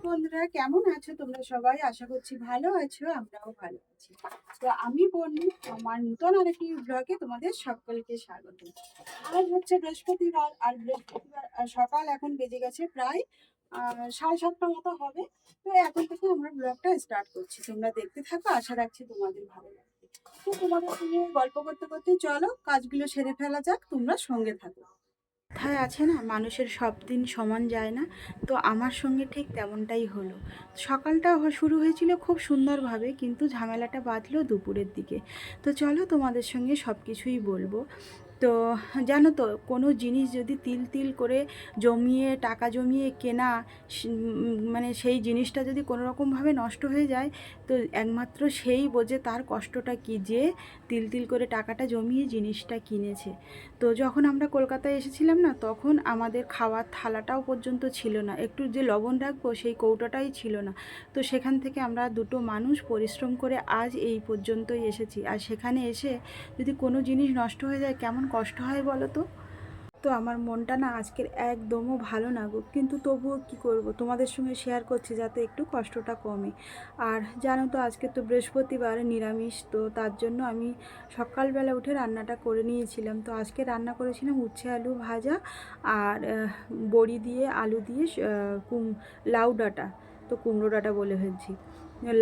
বন্ধুরা, কেমন আছো তোমরা সবাই? আশা করছি ভালো আছো, আমরাও ভালো আছি। তো আমি বললি আমার নতুন আরেকটি ব্লগে তোমাদের সকলকে স্বাগত। আজ হচ্ছে বৃহস্পতিবার, আর বৃহস্পতিবার সকাল এখন বেজে গেছে প্রায় 7:30 মতো হবে। তো এখন থেকে আমরা ব্লগটা স্টার্ট করছি, তোমরা দেখতে থাকো, আশা রাখছি তোমাদের ভালো লাগবে। তো তোমাদের সঙ্গে গল্প করতে করতে চলো কাজগুলো সেরে ফেলা যাক, তোমরা সঙ্গে থাকো। কথায় আছে না, মানুষের সব দিন সমান যায় না। তো আমার সঙ্গে ঠিক তেমনটাই হলো। সকালটা শুরু হয়েছিল খুব সুন্দরভাবে, কিন্তু ঝামেলাটা বাঁধলো দুপুরের দিকে। তো চলো তোমাদের সঙ্গে সব কিছুই বলবো। তো জানো তো, কোনো জিনিস যদি তিল তিল করে জমিয়ে টাকা জমিয়ে কেনা, মানে সেই জিনিসটা যদি কোনো রকমভাবে নষ্ট হয়ে যায়, তো একমাত্র সেই বোঝে তার কষ্টটা কী, যে তিল তিল করে টাকাটা জমিয়ে জিনিসটা কিনেছে। তো যখন আমরা কলকাতায় এসেছিলাম না, তখন আমাদের খাওয়ার থালাটাও পর্যন্ত ছিল না, একটু যে লবণ রাখবো সেই কৌটোটাই ছিল না। তো সেখান থেকে আমরা দুটো মানুষ পরিশ্রম করে আজ এই পর্যন্তই এসেছি। আর সেখানে এসে যদি কোনো জিনিস নষ্ট হয়ে যায় কেমন কষ্ট হয় বলো তো। তো আমার মনটা না আজকের একদমও ভালো না গো, কিন্তু তবুও কি করব, তোমাদের সঙ্গে শেয়ার করছি যাতে একটু কষ্টটা কমে। আর জানো তো, আজকে তো বৃহস্পতিবার, নিরামিষ, তো তার জন্য আমি সকালবেলা উঠে রান্নাটা করে নিয়েছিলাম। তো আজকে রান্না করেছিলাম উচ্ছে আলু ভাজা, আর বড়ি দিয়ে আলু দিয়ে লাউ ডাঁটা, তো কুমড়ো ডাঁটা বলে ফেলছি,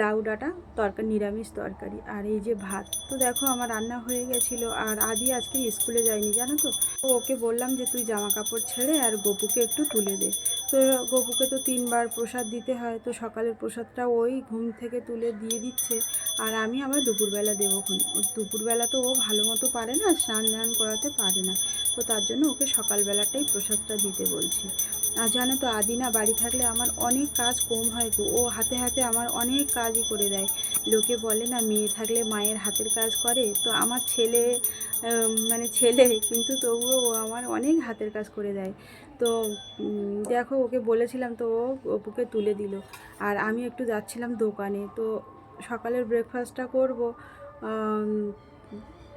লাউ ডাঁটা তরকারি, নিরামিষ তরকারি, আর এই যে ভাত। তো দেখো আমার রান্না হয়ে গেছিলো। আর আদি আজকে স্কুলে যায়নি জানো তো। তো ওকে বললাম যে তুই জামা কাপড় ছেড়ে আর গপুকে একটু তুলে দে। তো গপুকে তো 3বার প্রসাদ দিতে হয়, তো সকালের প্রসাদটা ওই ঘুম থেকে তুলে দিয়ে দিচ্ছে। আর আমি আবার দুপুরবেলা দেবোক্ষণ। দুপুরবেলা তো ও ভালো মতো পারে না, স্নান ধান করাতে পারে না। তো তার জন্য ওকে সকালবেলাটাই প্রসাদটা দিতে বলছি। আর জানো তো, আদি না বাড়ি থাকলে আমার অনেক কাজ কম হয় গো, ও হাতে হাতে আমার অনেক কাজই করে দেয়। লোকে বলে না, মেয়ে থাকলে মায়ের হাতের কাজ করে, তো আমার ছেলে মানে ছেলে, কিন্তু তবুও ও আমার অনেক হাতের কাজ করে দেয়। তো দেখো, ওকে বলেছিলাম তো ও অপুকে তুলে দিল। আর আমি একটু যাচ্ছিলাম দোকানে, তো সকালের ব্রেকফাস্টটা করব।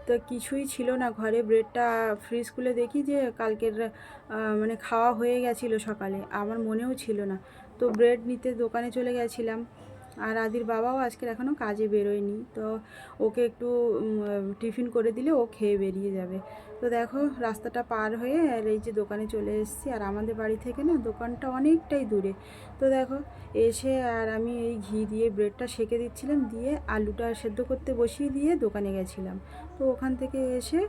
তো কিছুই ছিল না ঘরে, ব্রেডটা ফ্রিজ খুলে দেখি যে কালকের মানে খাওয়া হয়ে গেছিলো সকালে, আমার মনেও ছিল না। তো ব্রেড নিতে দোকানে চলে গেছিলাম। আর আদির বাবাও আজকের এখনও কাজে বেরোয়নি, তো ওকে একটু টিফিন করে দিলে ও খেয়ে বেরিয়ে যাবে। তো দেখো রাস্তাটা পার হয়ে আর এই যে দোকানে চলে এসেছি। আর আমাদের বাড়ি থেকে না দোকানটা অনেকটাই দূরে। তো দেখো এসে আর আমি এই ঘি দিয়ে ব্রেডটা সেঁকে দিচ্ছিলাম, দিয়ে আলুটা সেদ্ধ করতে বসিয়ে দিয়ে দোকানে গেছিলাম। তো ওখান থেকে এসে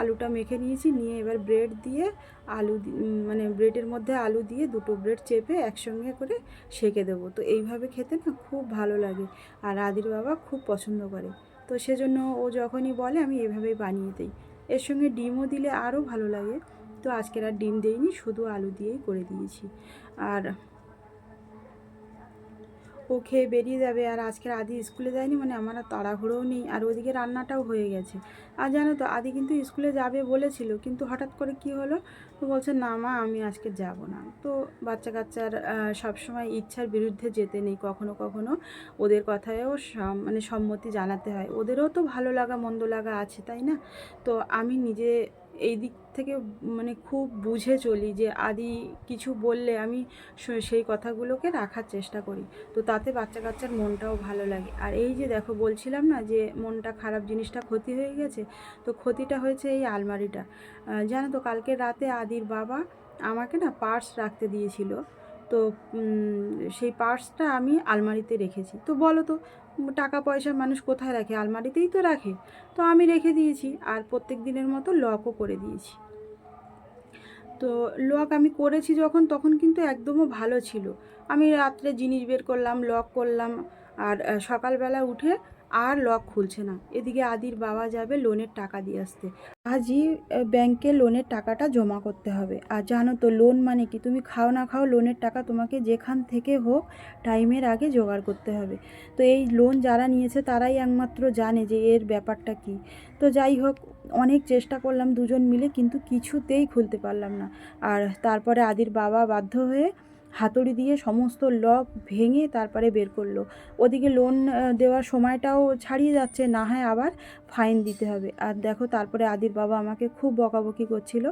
আলুটা মেখে নিয়েছি, নিয়ে এবার ব্রেড দিয়ে মানে ব্রেডের মধ্যে আলু দিয়ে দুটো ব্রেড চেপে একসঙ্গে করে সেঁকে দেবো। তো এইভাবে খেতে না খুব ভালো লাগে, আর আদির বাবা খুব পছন্দ করে। তো সেজন্য ও যখনই বলে আমি এভাবেই বানিয়ে দিই। এর সঙ্গে ডিমও দিলে আরও ভালো লাগে। তো আজকের আর ডিম দেইনি, শুধু আলু দিয়েই করে দিয়েছি। আর ও খেয়ে বেরিয়ে যাবে। আর আজকের আদি স্কুলে যায়নি মানে আমার আর তাড়াহুড়োও নেই, আর ওদিকে রান্নাটাও হয়ে গেছে। আর জানো তো, আদি কিন্তু স্কুলে যাবে বলেছিল, কিন্তু হঠাৎ করে কি হলো, তো বলছে না মা আমি আজকে যাব না। তো বাচ্চা কাচ্চার সবসময় ইচ্ছার বিরুদ্ধে যেতে নেই, কখনো কখনো ওদের কথায়ও মানে সম্মতি জানাতে হয়, ওদেরও তো ভালো লাগা মন্দ লাগা আছে, তাই না? তো আমি নিজে এই দিক থেকে মানে খুব বুঝে চলি, যে আদি কিছু বললে আমি সেই কথাগুলোকে রাখার চেষ্টা করি। তো তাতে বাচ্চা কাচ্চার মনটাও ভালো লাগে। আর এই যে দেখো বলছিলাম না যে মনটা খারাপ, জিনিসটা ক্ষতি হয়ে গেছে। তো ক্ষতিটা হয়েছে এই আলমারিটা। জানো তো, কালকে রাতে আদির বাবা আমাকে না পার্স রাখতে দিয়েছিল। তো সেই পার্সটা আমি আলমারিতে রেখেছি। তো বলো তো, টাকা পয়সা মানুষ কোথায় রাখে? আলমারিতেই তো রাখে। তো আমি রেখে দিয়েছি, আর প্রত্যেক দিনের মতো লকও করে দিয়েছি। তো লক আমি করেছি যখন, তখন কিন্তু একদমও ভালো ছিল। আমি রাত্রে জিনিস বের করলাম, লক করলাম, আর সকালবেলা উঠে আর লক খুলছে না। এদিকে আদির বাবা যাবে লোনের টাকা দিয়ে আসতে। আজই ব্যাংকে লোনের টাকাটা জমা করতে হবে। আর জানো তো, লোন মানে কি, তুমি খাও না খাও লোনের টাকা তোমাকে যেখান থেকে হোক টাইমের আগে জোগাড় করতে হবে। তো এই লোন যারা নিয়েছে তারাই একমাত্র জানে যে এর ব্যাপারটা কী। তো যাই হোক, অনেক চেষ্টা করলাম দুজন মিলে, কিন্তু কিছুতেই খুলতে পারলাম না। আর তারপরে আদির বাবা বাধ্য হয়ে হাতুড়ি দিয়ে সমস্ত লক ভেঙে তারপরে বের করলো। ওদিকে লোন দেওয়ার সময়টাও ছাড়িয়ে যাচ্ছে, না হয় আবার ফাইন দিতে হবে। আর দেখো তারপরে আদির বাবা আমাকে খুব বকাবকি করছিল,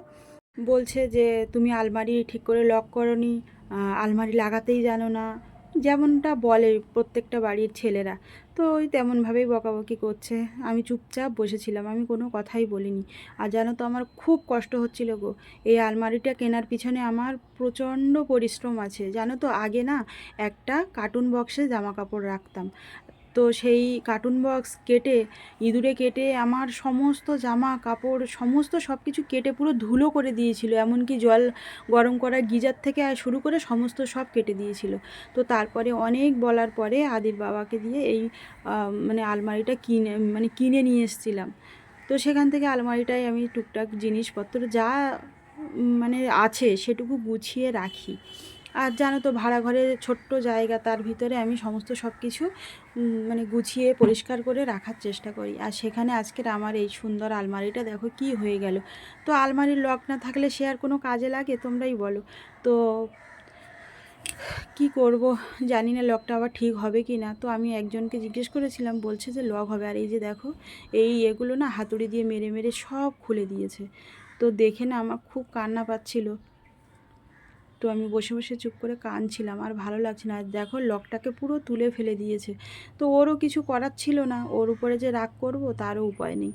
বলছে যে তুমি আলমারি ঠিক করে লক করোনি, আলমারি লাগাতেই জানো না, যেমনটা বলে প্রত্যেকটা বাড়ির ছেলেরা। তো ওই তেমনভাবেই বকাবকি করছে। আমি চুপচাপ বসেছিলাম, আমি কোনো কথাই বলিনি। আর জানো তো আমার খুব কষ্ট হচ্ছিল গো, এই আলমারিটা কেনার পিছনে আমার প্রচণ্ড পরিশ্রম আছে। জানো তো আগে না একটা কার্টুন বক্সে জামা কাপড় রাখতাম, তো সেই কার্টুন বক্স কেটে ইঁদুরে কেটে আমার সমস্ত জামা কাপড় সমস্ত সব কিছু কেটে পুরো ধুলো করে দিয়েছিল, এমনকি জল গরম করা গিজার থেকে শুরু করে সমস্ত সব কেটে দিয়েছিল। তো তারপরে অনেক বলার পরে আদির বাবাকে দিয়ে এই মানে আলমারিটা কিনে নিয়ে এসেছিলাম। তো সেখান থেকে আলমারিটায় আমি টুকটাক জিনিসপত্র যা মানে আছে সেটুকু গুছিয়ে রাখি। আর জানো তো ভাড়া ঘরে ছোট্ট জায়গা, তার ভিতরে আমি সমস্ত সব কিছু মানে গুছিয়ে পরিষ্কার করে রাখার চেষ্টা করি। আর সেখানে আজকের আমার এই সুন্দর আলমারিটা দেখো কি হয়ে গেল। তো আলমারির লক না থাকলে সে আর কোনো কাজে লাগে, তোমরাই বলো। তো কি করব জানি না লকটা আবার ঠিক হবে কি না। তো আমি একজনকে জিজ্ঞেস করেছিলাম, বলছে যে লক হবে। আর এই যে দেখো এগুলো না হাতুড়ি দিয়ে মেরে মেরে সব খুলে দিয়েছে। তো দেখে না আমার খুব কান্না পাচ্ছিল। তো আমি বসে বসে চুপ করে কাঁদছিলাম, আর ভালো লাগছে না। আর দেখো লকটাকে পুরো তুলে ফেলে দিয়েছে। তো ওরও কিছু করার ছিল না, ওর উপরে যে রাগ করব তারও উপায় নেই।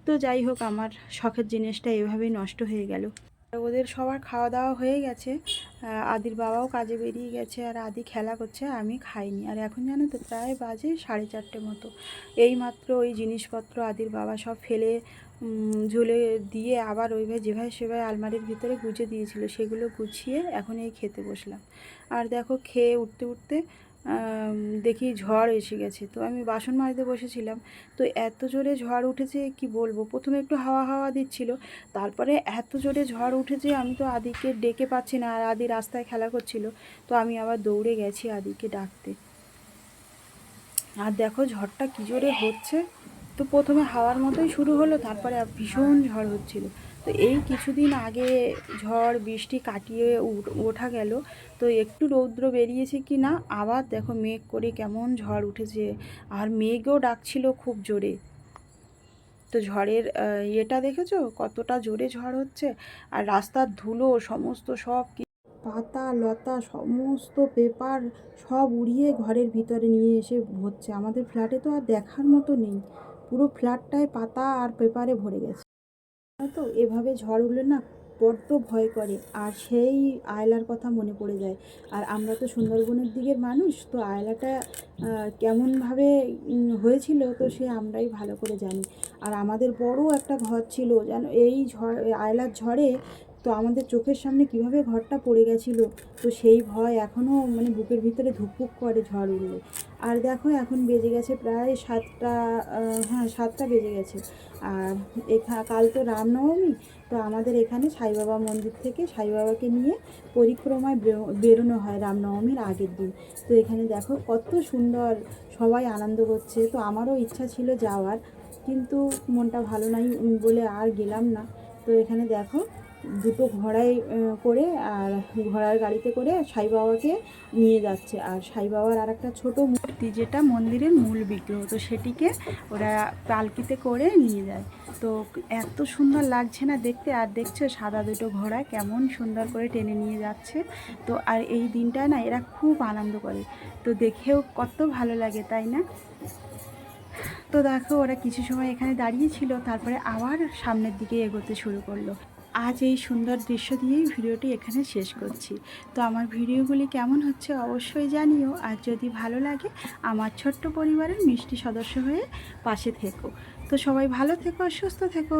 তো যাই হোক, আমার শখের জিনিসটা এভাবেই নষ্ট হয়ে গেল। ওদের সবার খাওয়া দাওয়া হয়ে গেছে, আদির বাবাও কাজে বেরিয়ে গেছে, আর আদি খেলা করছে, আমি খাইনি। আর এখন জানো তো প্রায় বাজে 4:30 মতো। এইমাত্র ওই জিনিসপত্র আদির বাবা সব ফেলে ঝুলে দিয়ে আবার ওইভাবে যেভাবে সেভাবে আলমারির ভিতরে গুছিয়ে দিয়েছিল, সেগুলো গুছিয়ে এখন এই খেতে বসলাম। আর দেখো খেয়ে উঠতে উঠতে দেখি ঝড় এসে গেছে। তো আমি বাসন মাজতে বসেছিলাম, তো এত জোরে ঝড় উঠেছে কি বলবো। প্রথমে একটু হাওয়া হাওয়া দিচ্ছিল, তারপরে এত জোরে ঝড় উঠেছে আমি তো আদিকে ডেকে পাচ্ছি না। আর আদি রাস্তায় খেলা করছিল, তো আমি আবার দৌড়ে গেছি আদিকে ডাকতে। আর দেখো ঝড়টা কী জোরে হচ্ছে। তো প্রথমে হাওয়ার মতোই শুরু হলো, তারপরে ভীষণ ঝড় হচ্ছিল। তো এই কিছুদিন আগে ঝড় বৃষ্টি কাটিয়ে ওঠা গেল, তো একটু রৌদ্র বেরিয়েছে কি না, আবার দেখো মেঘ করে কেমন ঝড় উঠেছে। আর মেঘও ডাকছিল খুব জোরে। তো ঝড়ের ইয়েটা দেখেছো কতটা জোরে ঝড় হচ্ছে। আর রাস্তার ধুলো সমস্ত সব পাতা লতা সমস্ত পেপার সব উড়িয়ে ঘরের ভিতরে নিয়ে এসে হচ্ছে। আমাদের ফ্ল্যাটে তো আর দেখার মতো নেই, পুরো ফ্ল্যাটটায় পাতা আর পেপারে ভরে গেছে। তো এভাবে ঝড় উঠলে না বড্ড ভয় করে, আর সেই আয়লার কথা মনে পড়ে যায়। আর আমরা তো সুন্দরবনের দিকের মানুষ, তো আয়লাটা কেমনভাবে হয়েছিল তো সে আমরাই ভালো করে জানি। আর আমাদের বড় একটা ঘর ছিল যেন এই ঝড় আয়লার ঝড়ে, তো আমাদের চোখের সামনে কিভাবে ঘরটা পড়ে গেছিলো। তো সেই ভয় এখনও মানে বুকের ভিতরে ধুকপুক করে ঝড় উঠলে। আর দেখো এখন বেজে গেছে প্রায় 7টা, হ্যাঁ 7টা বেজে গেছে। আর কাল তো রামনবমী, তো আমাদের এখানে সাই বাবা মন্দির থেকে সাই বাবাকে নিয়ে পরিক্রমায় বেরোনো হয় রামনবমীর আগের দিন। তো এখানে দেখো কত সুন্দর সবাই আনন্দ করছে। তো আমারও ইচ্ছা ছিল যাওয়ার, কিন্তু মনটা ভালো নাই বলে আর গেলাম না। তো এখানে দেখো দুটো ঘোড়ায় করে আর ঘোড়ার গাড়িতে করে সাই বাবাকে নিয়ে যাচ্ছে। আর সাই বাবার আর একটা ছোটো মূর্তি, যেটা মন্দিরের মূল বিগ্রহ, তো সেটিকে ওরা পালকিতে করে নিয়ে যায়। তো এত সুন্দর লাগছে না দেখতে। আর দেখছো সাদা দুটো ঘোড়া কেমন সুন্দর করে টেনে নিয়ে যাচ্ছে। তো আর এই দিনটা না এরা খুব আনন্দ করে, তো দেখেও কত ভালো লাগে, তাই না? তো দেখো ওরা কিছু সময় এখানে দাঁড়িয়েছিল, তারপরে আবার সামনের দিকে এগোতে শুরু করলো। আজ এই সুন্দর দৃশ্য দিয়েই ভিডিওটি এখানে শেষ করছি। তো আমার ভিডিওগুলি কেমন হচ্ছে অবশ্যই জানিও। আর যদি ভালো লাগে আমার ছোট্ট পরিবারের মিষ্টি সদস্য হয়ে পাশে থেকো। তো সবাই ভালো থেকো, সুস্থ থেকো।